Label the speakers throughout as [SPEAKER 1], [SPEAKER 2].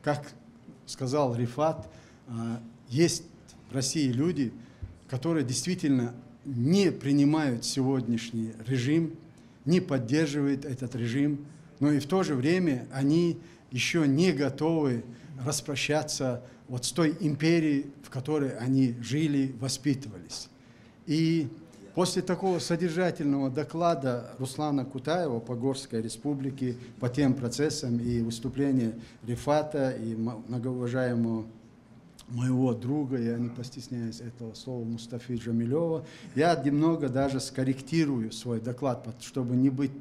[SPEAKER 1] как сказал Рифат, есть в России люди, которые действительно не принимают сегодняшний режим, не поддерживают этот режим, но и в то же время они еще не готовы распрощаться вот с той империей, в которой они жили, воспитывались. И после такого содержательного доклада Руслана Кутаева по Горской республике, по тем процессам и выступления Рифата и многоуважаемого моего друга, я не постесняюсь этого слова, Мустафы Джамилева, я немного даже скорректирую свой доклад, чтобы не быть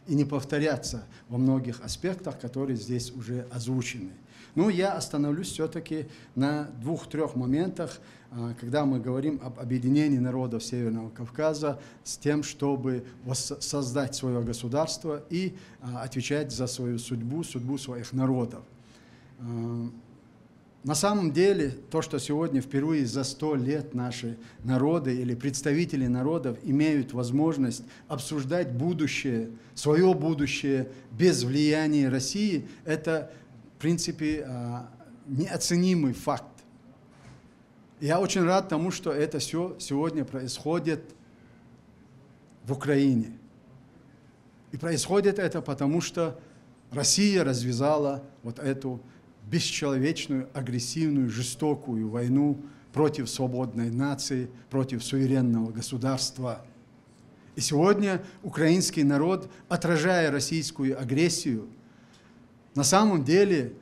[SPEAKER 1] и не повторяться во многих аспектах, которые здесь уже озвучены. Но я остановлюсь все-таки на 2-3 моментах, когда мы говорим об объединении народов Северного Кавказа с тем, чтобы создать свое государство и отвечать за свою судьбу, судьбу своих народов. На самом деле, то, что сегодня впервые за 100 лет наши народы или представители народов имеют возможность обсуждать будущее, свое будущее без влияния России, это, в принципе, неоценимый факт. Я очень рад тому, что это все сегодня происходит в Украине. И происходит это потому, что Россия развязала вот эту бесчеловечную, агрессивную, жестокую войну против свободной нации, против суверенного государства. И сегодня украинский народ, отражая российскую агрессию, на самом деле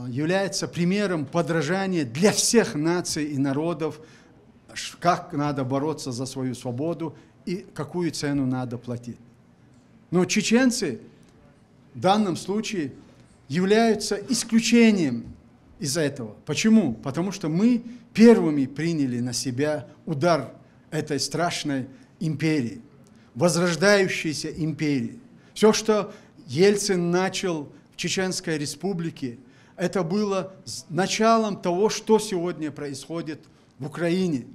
[SPEAKER 1] является примером подражания для всех наций и народов, как надо бороться за свою свободу и какую цену надо платить. Но чеченцы в данном случае являются исключением из этого. Почему? Потому что мы первыми приняли на себя удар этой страшной империи, возрождающейся империи. Все, что Ельцин начал в Чеченской Республике, это было началом того, что сегодня происходит в Украине.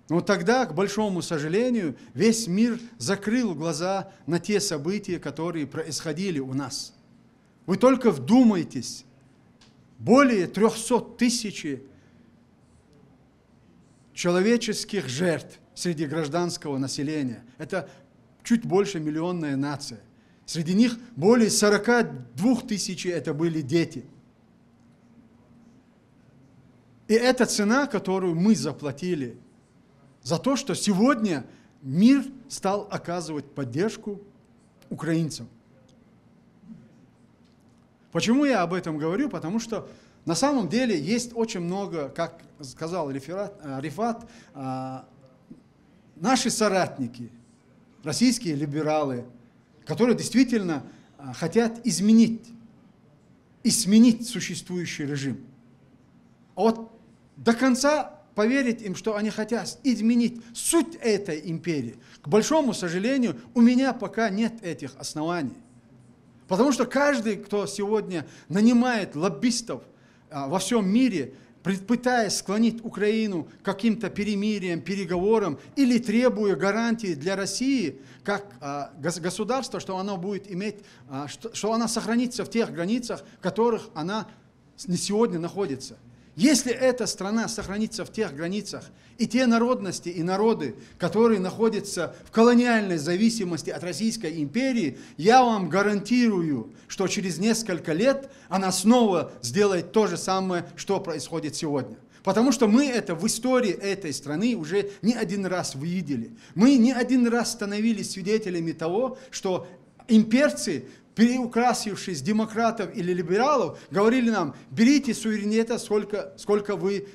[SPEAKER 1] Но тогда, к большому сожалению, весь мир закрыл глаза на те события, которые происходили у нас. Вы только вдумайтесь, более 300 тысяч человеческих жертв среди гражданского населения. Это чуть больше миллионная нация. Среди них более 42 тысяч это были дети. И это цена, которую мы заплатили за то, что сегодня мир стал оказывать поддержку украинцам. Почему я об этом говорю? Потому что на самом деле есть очень много, как сказал Рифат, наши соратники, российские либералы, которые действительно хотят изменить и сменить существующий режим. А вот до конца поверить им, что они хотят изменить суть этой империи, к большому сожалению, у меня пока нет этих оснований. Потому что каждый, кто сегодня нанимает лоббистов во всем мире, пытаясь склонить Украину к каким-то перемириям, переговорам или требуя гарантии для России, как государство, что оно будет иметь, что она сохранится в тех границах, в которых она сегодня находится. Если эта страна сохранится в тех границах, и те народности и народы, которые находятся в колониальной зависимости от Российской империи, я вам гарантирую, что через несколько лет она снова сделает то же самое, что происходит сегодня. Потому что мы это в истории этой страны уже не один раз видели. Мы не один раз становились свидетелями того, что имперцы, переукрасившись демократов или либералов, говорили нам: берите суверенитета, сколько вы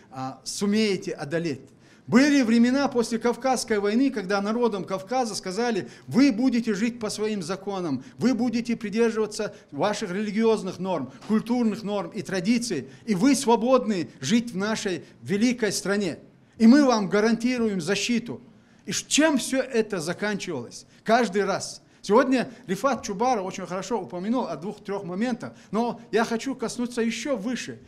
[SPEAKER 1] сумеете одолеть. Были времена после Кавказской войны, когда народам Кавказа сказали: вы будете жить по своим законам, вы будете придерживаться ваших религиозных норм, культурных норм и традиций, и вы свободны жить в нашей великой стране. И мы вам гарантируем защиту. И чем все это заканчивалось? Каждый раз. Сегодня Рифат Чубаров очень хорошо упомянул о 2-3 моментах, но я хочу коснуться еще выше.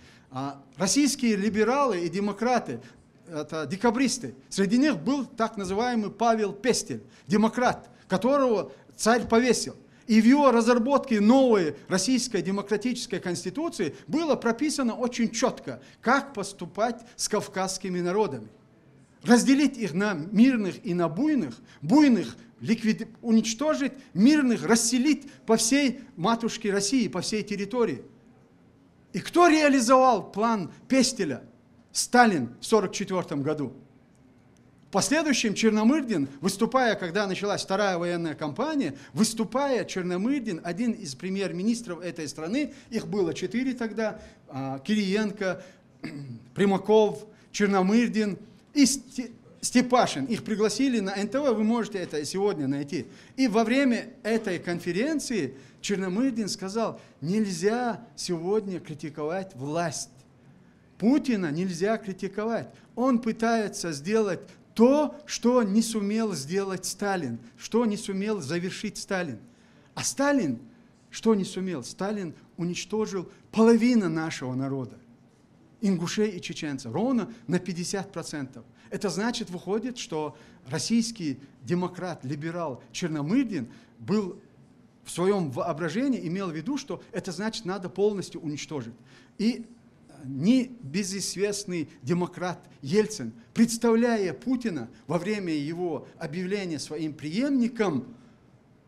[SPEAKER 1] Российские либералы и демократы, это декабристы, среди них был так называемый Павел Пестель, демократ, которого царь повесил. И в его разработке новой российской демократической конституции было прописано очень четко, как поступать с кавказскими народами. Разделить их на мирных и на буйных, уничтожить, мирных расселить по всей матушке России, по всей территории. И кто реализовал план Пестеля? Сталин в 1944 году. В последующем Черномырдин, выступая, когда началась вторая военная кампания, Черномырдин, один из премьер-министров этой страны, их было 4 тогда, Кириенко, Примаков, Черномырдин и Степашин. Их пригласили на НТВ, вы можете это сегодня найти. И во время этой конференции Черномырдин сказал, нельзя сегодня критиковать власть. Путина нельзя критиковать. Он пытается сделать то, что не сумел сделать Сталин, что не сумел завершить Сталин. А Сталин, что не сумел? Сталин уничтожил половину нашего народа, ингушей и чеченцев, ровно на 50%. Это значит, выходит, что российский демократ, либерал Черномырдин был в своем воображении, имел в виду, что это значит, надо полностью уничтожить. И небезызвестный демократ Ельцин, представляя Путина во время его объявления своим преемником,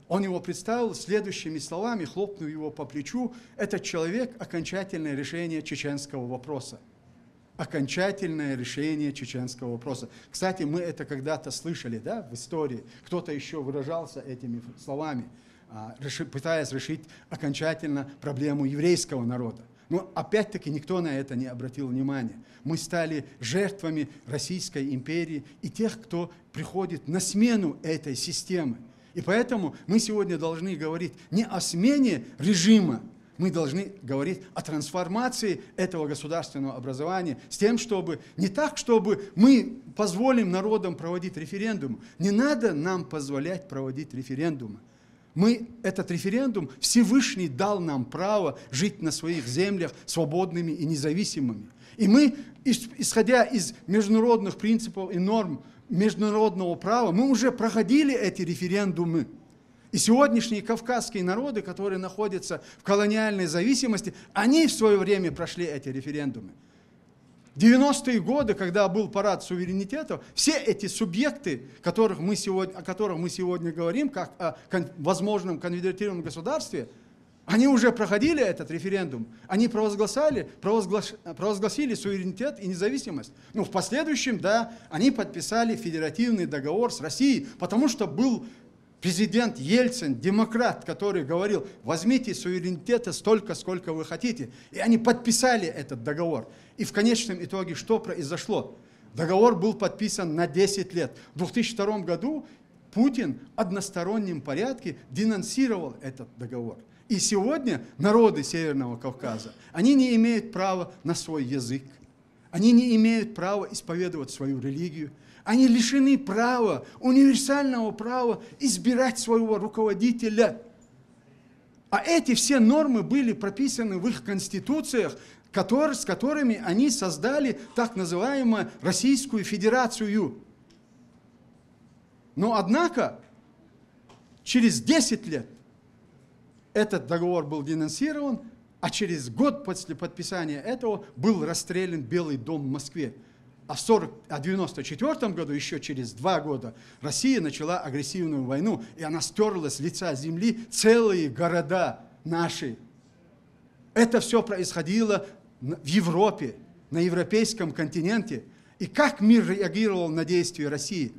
[SPEAKER 1] он его представил следующими словами, хлопнув его по плечу: «Этот человек – окончательное решение чеченского вопроса». Окончательное решение чеченского вопроса. Кстати, мы это когда-то слышали, да, в истории. Кто-то еще выражался этими словами, пытаясь решить окончательно проблему еврейского народа. Но опять-таки никто на это не обратил внимания. Мы стали жертвами Российской империи и тех, кто приходит на смену этой системы. И поэтому мы сегодня должны говорить не о смене режима, мы должны говорить о трансформации этого государственного образования с тем, чтобы не так, чтобы мы позволим народам проводить референдум. Не надо нам позволять проводить референдумы. Этот референдум Всевышний дал нам право жить на своих землях свободными и независимыми. И мы, исходя из международных принципов и норм международного права, мы уже проходили эти референдумы. И сегодняшние кавказские народы, которые находятся в колониальной зависимости, они в свое время прошли эти референдумы. В 90-е годы, когда был парад суверенитетов, все эти субъекты, о которых мы сегодня говорим, как о возможном конфедеративном государстве, они уже проходили этот референдум. Они провозгласили суверенитет и независимость. Но в последующем, да, они подписали федеративный договор с Россией, потому что был президент Ельцин, демократ, который говорил: возьмите суверенитета столько, сколько вы хотите. И они подписали этот договор. И в конечном итоге что произошло? Договор был подписан на 10 лет. В 2002 году Путин в одностороннем порядке денонсировал этот договор. И сегодня народы Северного Кавказа, они не имеют права на свой язык, они не имеют права исповедовать свою религию, они лишены права, универсального права избирать своего руководителя. А эти все нормы были прописаны в их конституциях, с которыми они создали так называемую Российскую Федерацию. Но однако через 10 лет этот договор был денонсирован, а через год после подписания этого был расстрелян Белый дом в Москве. А в 1994 году, еще через 2 года, Россия начала агрессивную войну, и она стерла с лица земли целые города наши. Это все происходило в Европе, на европейском континенте. И как мир реагировал на действия России?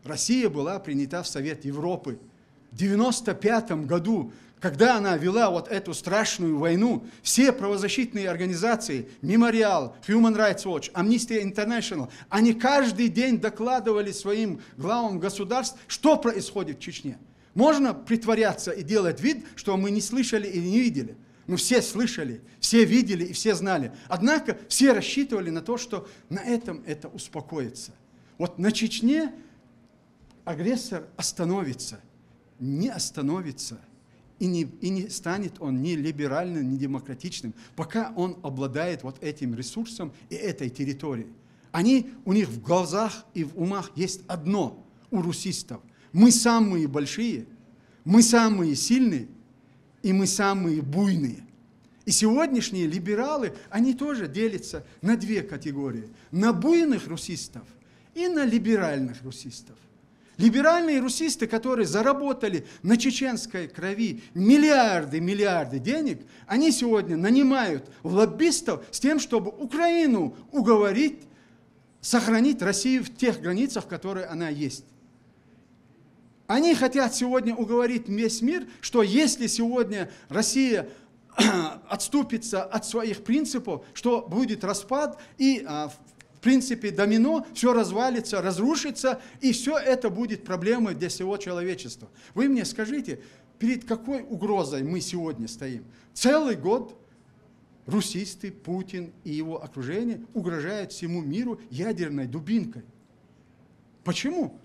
[SPEAKER 1] Россия была принята в Совет Европы. В 1995 году, когда она вела вот эту страшную войну, все правозащитные организации, Мемориал, Human Rights Watch, Amnesty International, они каждый день докладывали своим главам государств, что происходит в Чечне. Можно притворяться и делать вид, что мы не слышали или не видели. Но все слышали, все видели и все знали. Однако все рассчитывали на то, что на этом это успокоится. Вот на Чечне агрессор остановится, не остановится. И не станет он ни либеральным, ни демократичным, пока он обладает вот этим ресурсом и этой территорией. У них в глазах и в умах есть одно у русистов. Мы самые большие, мы самые сильные, и мы самые буйные. И сегодняшние либералы, они тоже делятся на две категории. На буйных русистов и на либеральных русистов. Либеральные русисты, которые заработали на чеченской крови миллиарды денег, они сегодня нанимают лоббистов с тем, чтобы Украину уговорить сохранить Россию в тех границах, которые она есть. Они хотят сегодня уговорить весь мир, что если сегодня Россия отступится от своих принципов, что будет распад и, в принципе, домино, все развалится, разрушится, и все это будет проблемой для всего человечества. Вы мне скажите, перед какой угрозой мы сегодня стоим? Целый год русисты, Путин и его окружение угрожают всему миру ядерной дубинкой. Почему?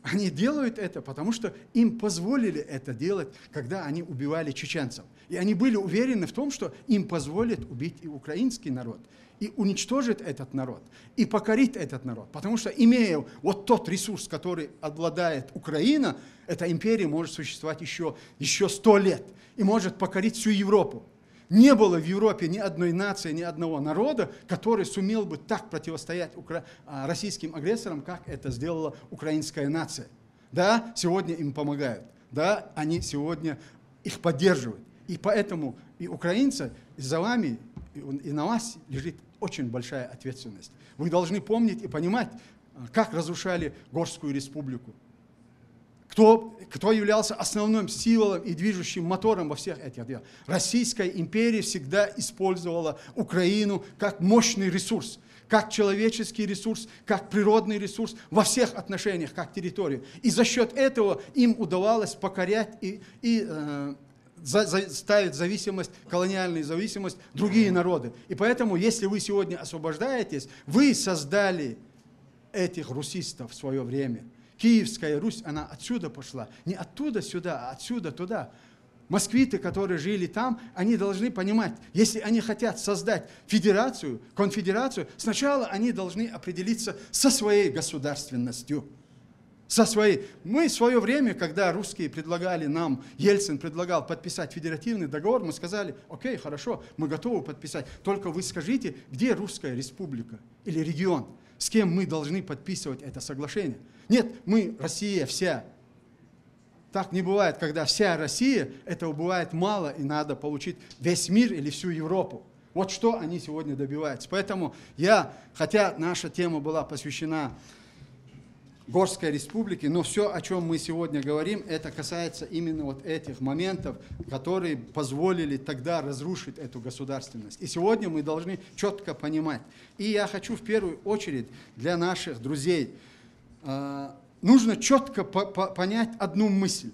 [SPEAKER 1] Они делают это, потому что им позволили это делать, когда они убивали чеченцев. И они были уверены в том, что им позволят убить и украинский народ, и уничтожить этот народ, и покорить этот народ. Потому что, имея вот тот ресурс, который обладает Украина, эта империя может существовать еще 100 лет и может покорить всю Европу. Не было в Европе ни одной нации, ни одного народа, который сумел бы так противостоять российским агрессорам, как это сделала украинская нация. Да, сегодня им помогают. Да, они сегодня их поддерживают. И поэтому и украинцы, и за вами, и на вас лежит очень большая ответственность. Вы должны помнить и понимать, как разрушали Горскую республику. Кто являлся основным символом и движущим мотором во всех этих делах? Российская империя всегда использовала Украину как мощный ресурс, как человеческий ресурс, как природный ресурс во всех отношениях, как территорию. И за счет этого им удавалось покорять и ставить зависимость, колониальную зависимость другие народы. И поэтому, если вы сегодня освобождаетесь, вы создали этих русистов в свое время. Киевская Русь, она отсюда пошла. Не оттуда сюда, а отсюда туда. Москвиты, которые жили там, они должны понимать, если они хотят создать федерацию, конфедерацию, сначала они должны определиться со своей государственностью. Мы в свое время, когда русские предлагали нам, Ельцин предлагал подписать федеративный договор, мы сказали, окей, хорошо, мы готовы подписать, только вы скажите, где Русская республика или регион, с кем мы должны подписывать это соглашение. Нет, мы, Россия вся. Так не бывает, когда вся Россия, этого бывает мало, и надо получить весь мир или всю Европу. Вот что они сегодня добиваются. Поэтому хотя наша тема была посвящена Горской республике, но все, о чем мы сегодня говорим, это касается именно вот этих моментов, которые позволили тогда разрушить эту государственность. И сегодня мы должны четко понимать. И я хочу в первую очередь для наших друзей, нужно четко понять одну мысль.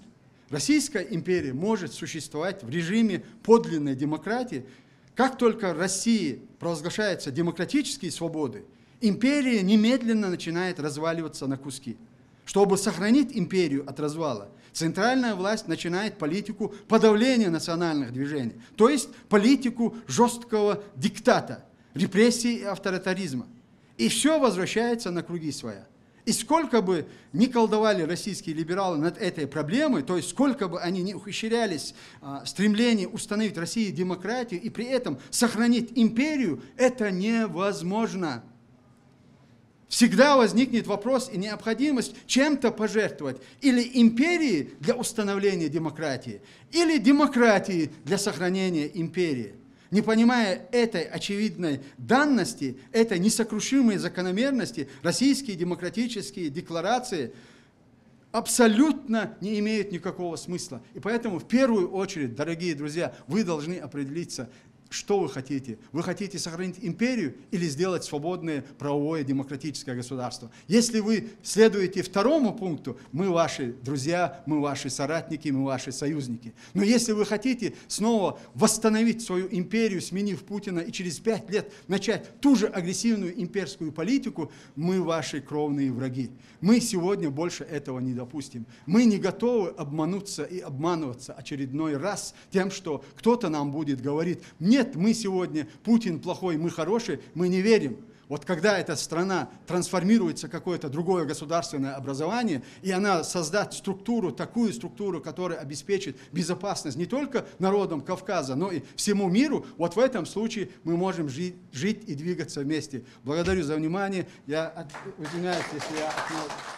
[SPEAKER 1] Российская империя может существовать в режиме подлинной демократии. Как только в России провозглашаются демократические свободы, империя немедленно начинает разваливаться на куски. Чтобы сохранить империю от развала, центральная власть начинает политику подавления национальных движений, то есть политику жесткого диктата, репрессий и авторитаризма. И все возвращается на круги своя. И сколько бы ни колдовали российские либералы над этой проблемой, то есть сколько бы они ни ухищрялись в стремлении установить в России демократию и при этом сохранить империю, это невозможно. Всегда возникнет вопрос и необходимость чем-то пожертвовать. Или империи для установления демократии, или демократии для сохранения империи. Не понимая этой очевидной данности, этой несокрушимой закономерности, российские демократические декларации абсолютно не имеют никакого смысла. И поэтому в первую очередь, дорогие друзья, вы должны определиться, что вы хотите. Вы хотите сохранить империю или сделать свободное правовое демократическое государство? Если вы следуете второму пункту, мы ваши друзья, мы ваши соратники, мы ваши союзники. Но если вы хотите снова восстановить свою империю, сменив Путина, и через 5 лет начать ту же агрессивную имперскую политику, мы ваши кровные враги. Мы сегодня больше этого не допустим. Мы не готовы обмануться и обманываться очередной раз тем, что кто-то нам будет говорить: нет, мы сегодня, Путин плохой, мы хороший, мы не верим. Вот когда эта страна трансформируется в какое-то другое государственное образование, и она создаст структуру, такую структуру, которая обеспечит безопасность не только народам Кавказа, но и всему миру, вот в этом случае мы можем жить и двигаться вместе. Благодарю за внимание. Я извиняюсь, если я отнял.